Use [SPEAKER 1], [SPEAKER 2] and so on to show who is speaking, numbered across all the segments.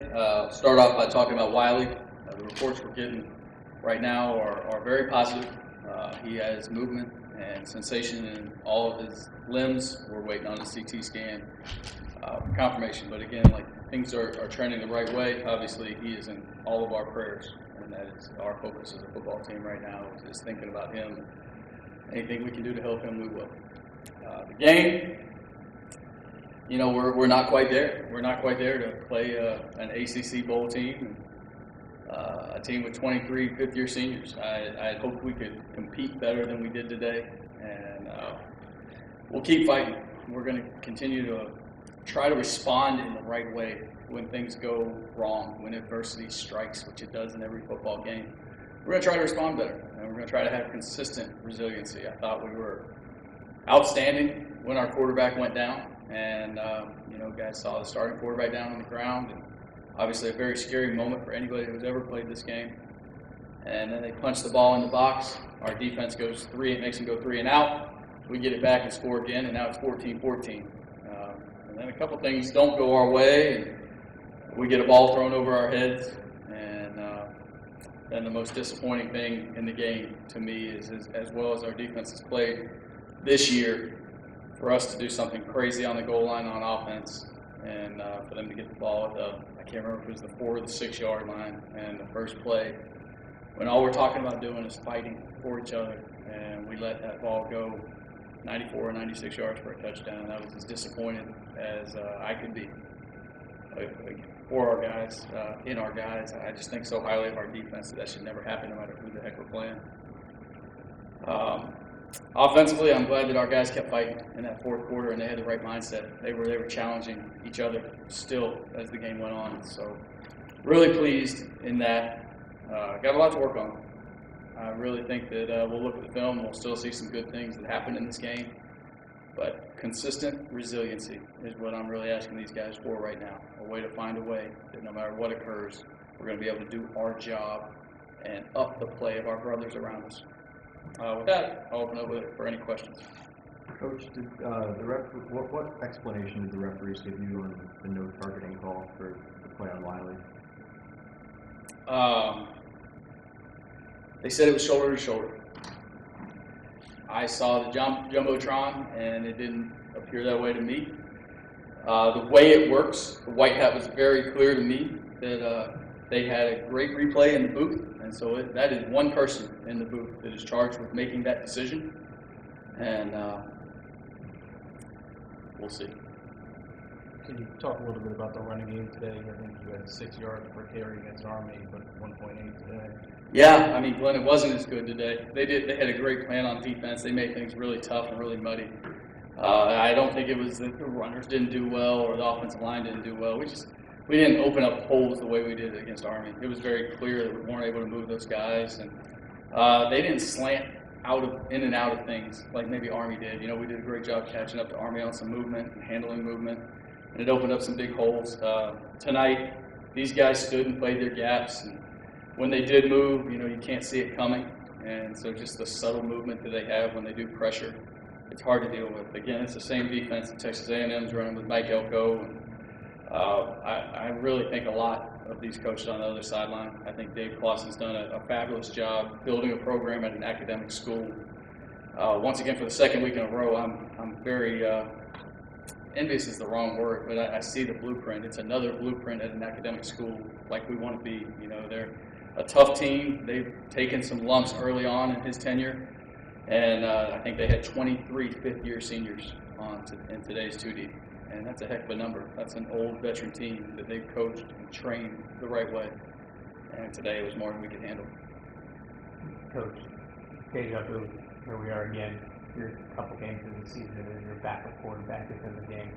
[SPEAKER 1] Start off by talking about Wiley. The reports we're getting right now are very positive. He has movement and sensation in all of his limbs. We're waiting on a CT scan for confirmation. But again, things are trending the right way. Obviously, he is in all of our prayers, and that is our focus as a football team right now, is thinking about him. Anything we can do to help him, we will. The game, we're not quite there. We're not quite there to play an ACC bowl team, a team with 23 fifth-year seniors. I hoped we could compete better than we did today, and we'll keep fighting. We're going to continue to try to respond in the right way when things go wrong, when adversity strikes, which it does in every football game. We're going to try to respond better, and we're going to try to have consistent resiliency. I thought we were outstanding when our quarterback went down, and guys saw the starting quarterback down on the ground, and obviously a very scary moment for anybody who's ever played this game. And then they punch the ball in the box. Our defense goes three, it makes them go 3 and out. We get it back and score again, and now it's 14-14. And then a couple things don't go our way, and we get a ball thrown over our heads. And then the most disappointing thing in the game to me is as well as our defense has played this year, for us to do something crazy on the goal line on offense, and for them to get the ball at I can't remember if it was the 4 or the 6 yard line, and the first play, when all we're talking about doing is fighting for each other, and we let that ball go 94 or 96 yards for a touchdown. That was as disappointed as I could be for our guys, in our guys. I just think so highly of our defense that should never happen no matter who the heck we're playing. Offensively, I'm glad that our guys kept fighting in that fourth quarter, and they had the right mindset. They were challenging each other still as the game went on. So really pleased in that. Got a lot to work on. I really think that we'll look at the film and we'll still see some good things that happened in this game. But consistent resiliency is what I'm really asking these guys for right now. A way to find a way that no matter what occurs, we're going to be able to do our job and up the play of our brothers around us. With that, I'll open up for any questions.
[SPEAKER 2] Coach, what explanation did the referees give you on the no targeting call for the play on Wiley?
[SPEAKER 1] They said it was shoulder to shoulder. I saw the jumbotron, and it didn't appear that way to me. The way it works, the white hat was very clear to me that they had a great replay in the booth, and so that is one person in the booth that is charged with making that decision, and we'll see.
[SPEAKER 3] Can you talk a little bit about the running game today? I think you had 6 yards per carry against Army, but 1.8 today.
[SPEAKER 1] Yeah, I mean, Glenn, it wasn't as good today. They had a great plan on defense. They made things really tough and really muddy. I don't think it was that the runners didn't do well or the offensive line didn't do well. We didn't open up holes the way we did against Army. It was very clear that we weren't able to move those guys, and they didn't slant in and out of things like maybe Army did. We did a great job catching up to Army on some movement and handling movement, and it opened up some big holes. Tonight, these guys stood and played their gaps, and when they did move, you can't see it coming, and so just the subtle movement that they have when they do pressure, it's hard to deal with. Again, it's the same defense that Texas A&M's running with Mike Elko, and I really think a lot of these coaches on the other sideline. I think Dave Clawson's done a fabulous job building a program at an academic school. Once again, for the second week in a row, I'm very envious is the wrong word, but I see the blueprint. It's another blueprint at an academic school like we want to be. They're a tough team. They've taken some lumps early on in his tenure, and I think they had 23 fifth-year seniors in today's 2D. And that's a heck of a number. That's an old veteran team that they've coached and trained the right way. And today it was more than we could handle.
[SPEAKER 4] Coach, deja vu, here we are again. You're a couple games into the season and you're backup quarterback within the game.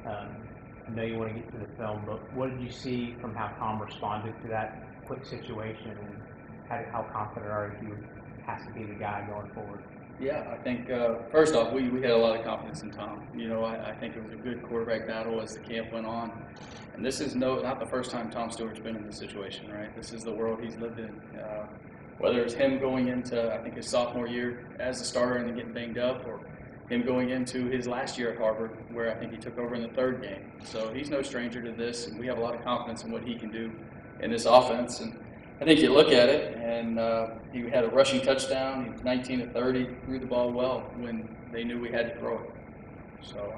[SPEAKER 4] I know you want to get to the film, but what did you see from how Tom responded to that quick situation, and how confident are you he has to be the guy going forward?
[SPEAKER 1] Yeah, I think, first off, we had a lot of confidence in Tom. I think it was a good quarterback battle as the camp went on. And this is not the first time Tom Stewart's been in this situation, right? This is the world he's lived in. Whether it's him going into, I think, his sophomore year as a starter and then getting banged up, or him going into his last year at Harvard, where I think he took over in the third game. So he's no stranger to this, and we have a lot of confidence in what he can do in this offense. And I think you look at it, and he had a rushing touchdown. He was 19 of 30, threw the ball well when they knew we had to throw it. So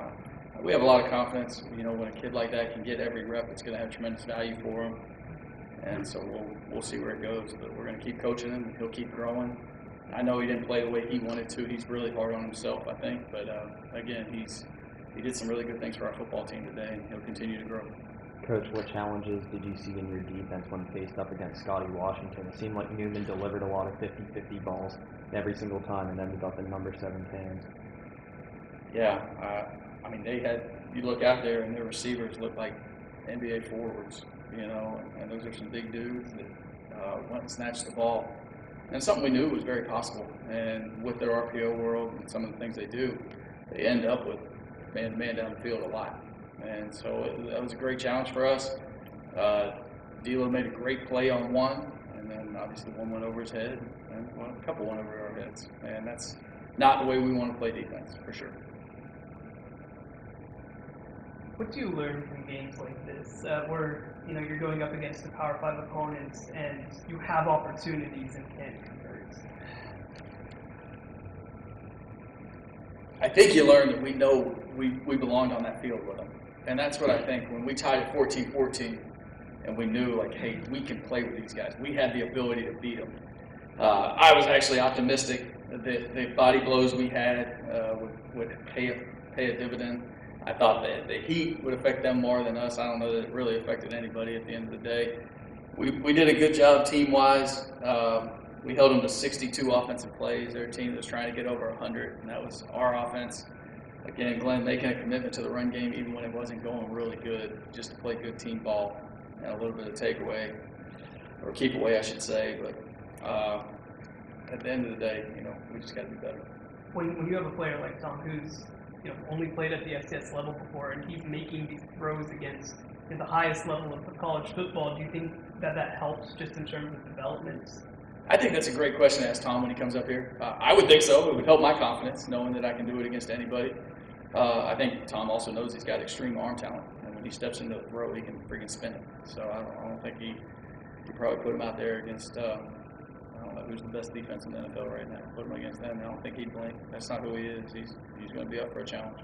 [SPEAKER 1] we have a lot of confidence. You know, when a kid like that can get every rep, it's going to have tremendous value for him. And so we'll see where it goes. But we're going to keep coaching him. He'll keep growing. I know he didn't play the way he wanted to. He's really hard on himself, I think. But again, he did some really good things for our football team today, and he'll continue to grow.
[SPEAKER 5] Coach, what challenges did you see in your defense when faced up against Scotty Washington? It seemed like Newman delivered a lot of 50-50 balls every single time and ended up in number 7 hands.
[SPEAKER 1] Yeah, I mean, you look out there and their receivers look like NBA forwards, you know, and those are some big dudes that went and snatched the ball. And something we knew was very possible. And with their RPO world and some of the things they do, they end up with man-to-man down the field a lot. And so that was a great challenge for us. D'Lo made a great play on one, and then obviously one went over his head, and a couple went over our heads. And that's not the way we want to play defense, for sure.
[SPEAKER 6] What do you learn from games like this, where you're going up against the Power 5 opponents and you have opportunities and can't convert?
[SPEAKER 1] I think you learn that we know we belonged on that field with them. And that's what I think. When we tied at 14-14 and we knew, like, hey, we can play with these guys. We had the ability to beat them. I was actually optimistic that the body blows we had would pay a dividend. I thought that the heat would affect them more than us. I don't know that it really affected anybody at the end of the day. We did a good job team-wise. We held them to 62 offensive plays. They're a team that was trying to get over 100, and that was our offense. Again, Glenn making a commitment to the run game even when it wasn't going really good, just to play good team ball and a little bit of takeaway, or keep away, I should say. But at the end of the day, we just got to be better.
[SPEAKER 6] When you have a player like Tom, who's only played at the FCS level before, and he's making these throws against the highest level of college football, do you think that helps just in terms of development?
[SPEAKER 1] I think that's a great question to ask Tom when he comes up here. I would think so. It would help my confidence, knowing that I can do it against anybody. I think Tom also knows he's got extreme arm talent, and when he steps into the throw, he can freaking spin it. So I don't think he probably put him out there against, I don't know who's the best defense in the NFL right now. Put him against them, I don't think he'd blink. That's not who he is. He's going to be up for a challenge.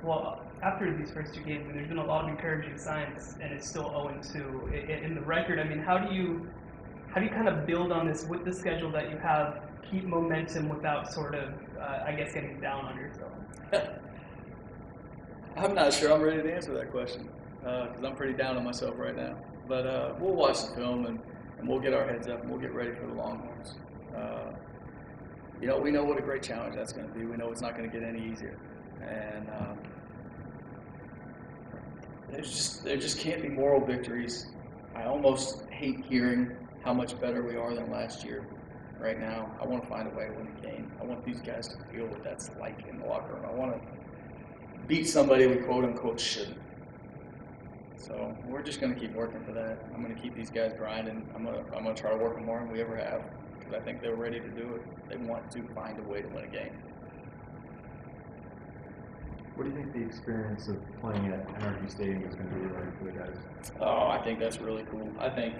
[SPEAKER 6] Well, after these first 2 games, there's been a lot of encouraging signs, and it's still 0-2 in the record. I mean, how do you kind of build on this with the schedule that you have, keep momentum without sort of, getting down on yourself?
[SPEAKER 1] I'm not sure I'm ready to answer that question because I'm pretty down on myself right now. But we'll watch the film and we'll get our heads up and we'll get ready for the Longhorns. We know what a great challenge that's going to be. We know it's not going to get any easier. And there just can't be moral victories. I almost hate hearing how much better we are than last year right now. I want to find a way to win the game. I want these guys to feel what that's like in the locker room. I want to beat somebody we quote-unquote shouldn't. So we're just going to keep working for that. I'm going to keep these guys grinding. I'm going to try to work them more than we ever have because I think they're ready to do it. They want to find a way to win a game.
[SPEAKER 2] What do you think the experience of playing at NRG Stadium is going to be like for the guys?
[SPEAKER 1] Oh, I think that's really cool. I think,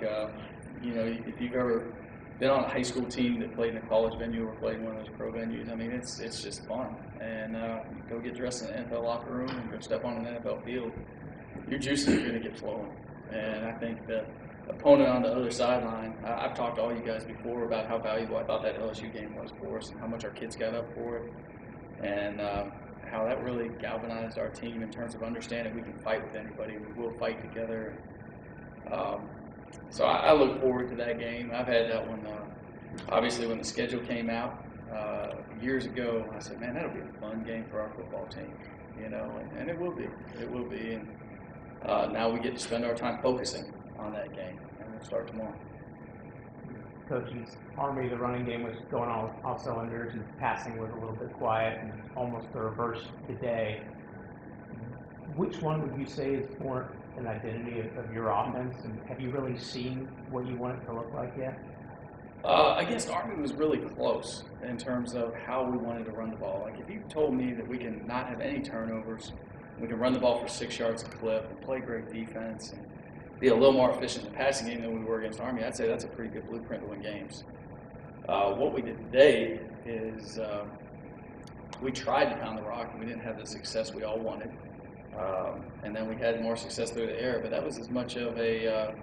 [SPEAKER 1] if you've ever been on a high school team that played in a college venue or played in one of those pro venues, I mean, it's just fun. And you go get dressed in an NFL locker room and go step on an NFL field, your juices are going to get flowing. And I think the opponent on the other sideline, I've talked to all you guys before about how valuable I thought that LSU game was for us and how much our kids got up for it. And how that really galvanized our team in terms of understanding we can fight with anybody. We will fight together. So I look forward to that game. I've had that one, obviously, when the schedule came out years ago. I said, man, that'll be a fun game for our football team, and it will be. It will be. And now we get to spend our time focusing on that game, and we'll start tomorrow.
[SPEAKER 4] Coach's Army, the running game was going on all cylinders and passing was a little bit quiet and almost the reverse today. Which one would you say is more an identity of your offense, and have you really seen what you want it to look like yet?
[SPEAKER 1] Against Army was really close in terms of how we wanted to run the ball. Like if you told me that we can not have any turnovers, we can run the ball for 6 yards a clip and play great defense and be a little more efficient in the passing game than we were against Army, I'd say that's a pretty good blueprint to win games. What we did today is we tried to pound the rock and we didn't have the success we all wanted. And then we had more success through the air, but that was as much of a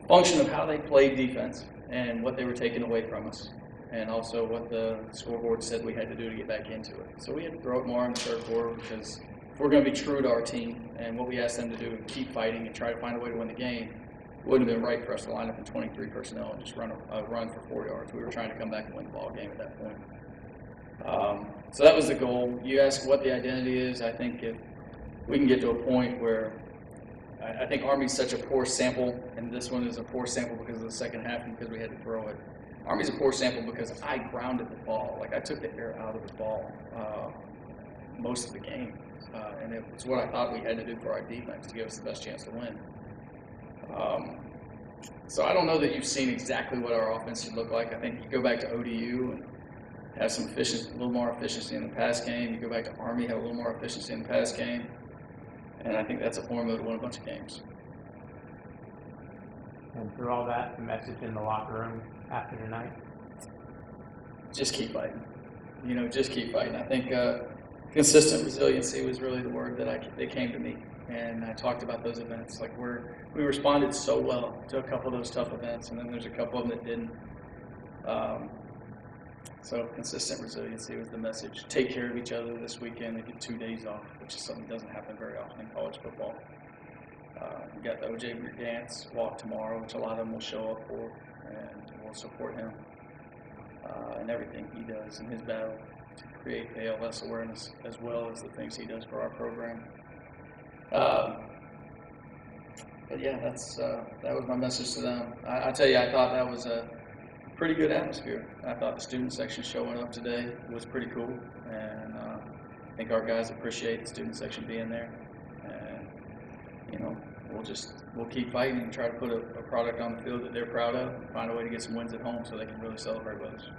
[SPEAKER 1] function of how they played defense and what they were taking away from us, and also what the scoreboard said we had to do to get back into it. So we had to throw it more in the third quarter because if we're going to be true to our team and what we asked them to do and keep fighting and try to find a way to win the game, it wouldn't have been right for us to line up in 23 personnel and just run for 4 yards. We were trying to come back and win the ball game at that point. So that was the goal. You ask what the identity is. I think if we can get to a point where I think Army's such a poor sample, and this one is a poor sample because of the second half and because we had to throw it. Army's a poor sample because I grounded the ball. Like I took the air out of the ball most of the game, and it was what I thought we had to do for our defense to give us the best chance to win. So I don't know that you've seen exactly what our offense should look like. I think you go back to ODU and have some efficiency, a little more efficiency in the pass game. You go back to Army, have a little more efficiency in the pass game. And I think that's a formula to win a bunch of games.
[SPEAKER 4] And through all that, the message in the locker room after tonight?
[SPEAKER 1] Just keep fighting. Just keep fighting. I think consistent resiliency was really the word that came to me. And I talked about those events. Like we responded so well to a couple of those tough events, and then there's a couple of them that didn't. So consistent resiliency was the message. Take care of each other this weekend. They get 2 days off, which is something that doesn't happen very often in college football. We got the O.J. Dance walk tomorrow, which a lot of them will show up for, and we'll support him and everything he does in his battle to create ALS awareness as well as the things he does for our program. But yeah, that was my message to them. I tell you, I thought that was a pretty good atmosphere. I thought the student section showing up today was pretty cool, and I think our guys appreciate the student section being there. And we'll keep fighting and try to put a product on the field that they're proud of, and find a way to get some wins at home so they can really celebrate with us.